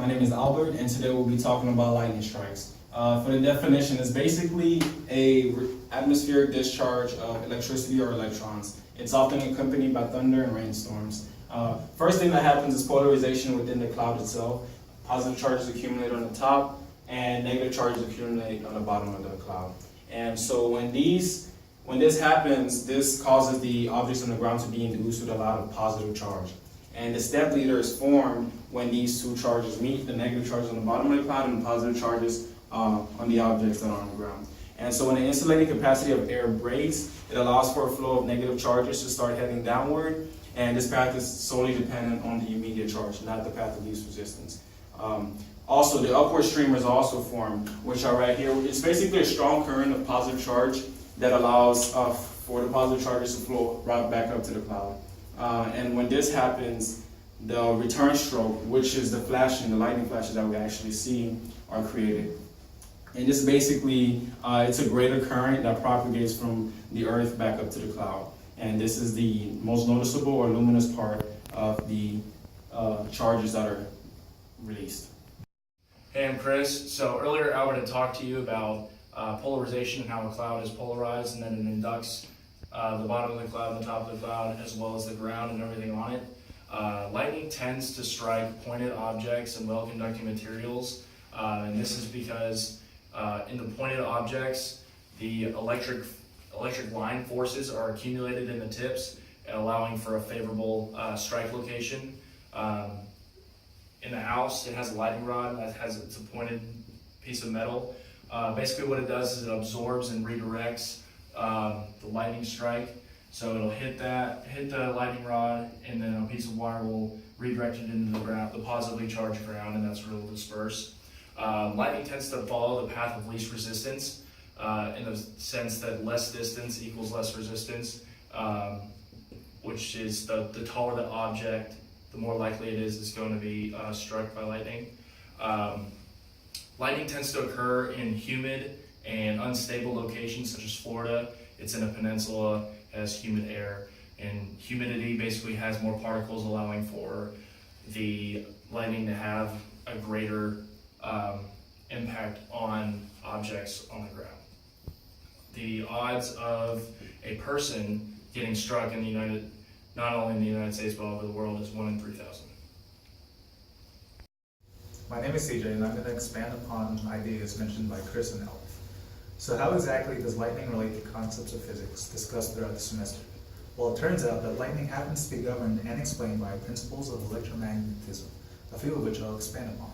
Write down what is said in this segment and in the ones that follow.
name is Albert, and today we'll be talking about lightning strikes. For the definition, it's basically a atmospheric discharge of electricity or electrons. It's often accompanied by thunder and rainstorms. First thing that happens is polarization within the cloud itself. Positive charges accumulate on the top, and negative charges accumulate on the bottom of the cloud. And so when this happens, this causes the objects on the ground to be induced with a lot of positive charge. And the step leader is formed when these two charges meet, the negative charges on the bottom of the cloud and the positive charges on the objects that are on the ground. And so when the insulating capacity of air breaks, it allows for a flow of negative charges to start heading downward, and this path is solely dependent on the immediate charge, not the path of least resistance. Also, the upward streamers also form, which are right here. It's basically a strong current of positive charge that allows for the positive charges to flow right back up to the cloud. And when this happens, the return stroke, which is the flashing, the lightning flashes that we actually see, are created. And this basically, it's a greater current that propagates from the earth back up to the cloud. And this is the most noticeable or luminous part of the charges that are released. Hey, I'm Chris. So earlier Albert had talked to you about polarization and how a cloud is polarized, and then it inducts the bottom of the cloud, the top of the cloud, as well as the ground and everything on it. Lightning tends to strike pointed objects and well-conducting materials, and this is because in the pointed objects, the electric line forces are accumulated in the tips, allowing for a favorable strike location. In the house, it has a lightning rod it's a pointed piece of metal. Basically what it does is it absorbs and redirects the lightning strike. So it'll hit the lightning rod, and then a piece of wire will redirect it into the ground, the positively charged ground, and that's where it'll disperse. Lightning tends to follow the path of least resistance, in the sense that less distance equals less resistance, which is the taller the object, the more likely it is going to be struck by lightning. Lightning tends to occur in humid and unstable locations such as Florida. It's in a peninsula, has humid air, and humidity basically has more particles, allowing for the lightning to have a greater impact on objects on the ground. The odds of a person getting struck in not only in the United States but all over the world is 1 in 3,000. My name is CJ, and I'm going to expand upon ideas mentioned by Chris and Elf. So how exactly does lightning relate to concepts of physics discussed throughout the semester? Well, it turns out that lightning happens to be governed and explained by principles of electromagnetism, a few of which I'll expand upon.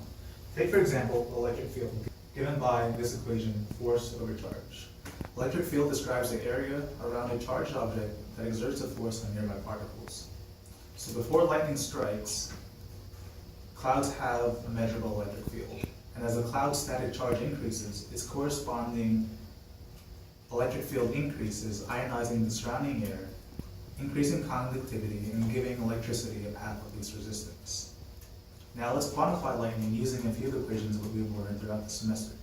Take, for example, electric field, given by this equation, force over charge. Electric field describes the area around a charged object that exerts a force on nearby particles. So before lightning strikes, clouds have a measurable electric field. And as the cloud's static charge increases, its corresponding electric field increases, ionizing the surrounding air, increasing conductivity, and giving electricity a path of least resistance. Now let's quantify lightning using a few of the equations that we've learned throughout the semester.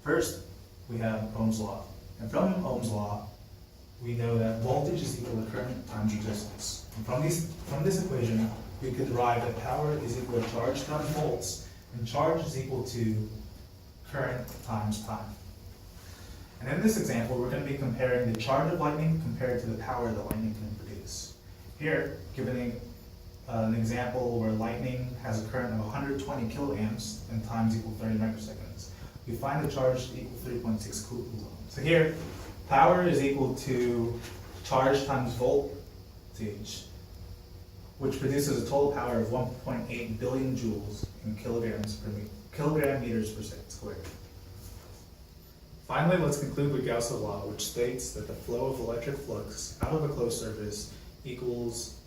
First, we have Ohm's law. And from Ohm's law, we know that voltage is equal to current times resistance. And from this equation, we could derive that power is equal to charge times volts, and charge is equal to current times time. And in this example, we're going to be comparing the charge of lightning compared to the power that lightning can produce. Here, given an example where lightning has a current of 120 kiloamps and times equal 30 microseconds, we find the charge to equal 3.6 coulombs. So here, power is equal to charge times voltage, which produces a total power of 1.8 billion joules in kilogram meters per second squared. Finally, let's conclude with Gauss' law, which states that the flow of electric flux out of a closed surface equals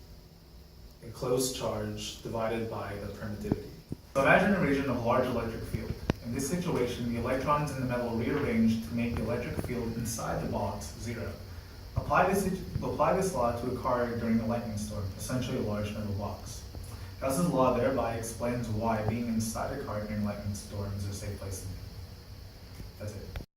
a closed charge divided by the permittivity. So imagine a region of large electric field. In this situation, the electrons in the metal rearrange to make the electric field inside the box zero. Apply this law to a car during a lightning storm, essentially a large metal box. Gauss' law thereby explains why being inside a car during lightning storms is a safe place to be. That's it.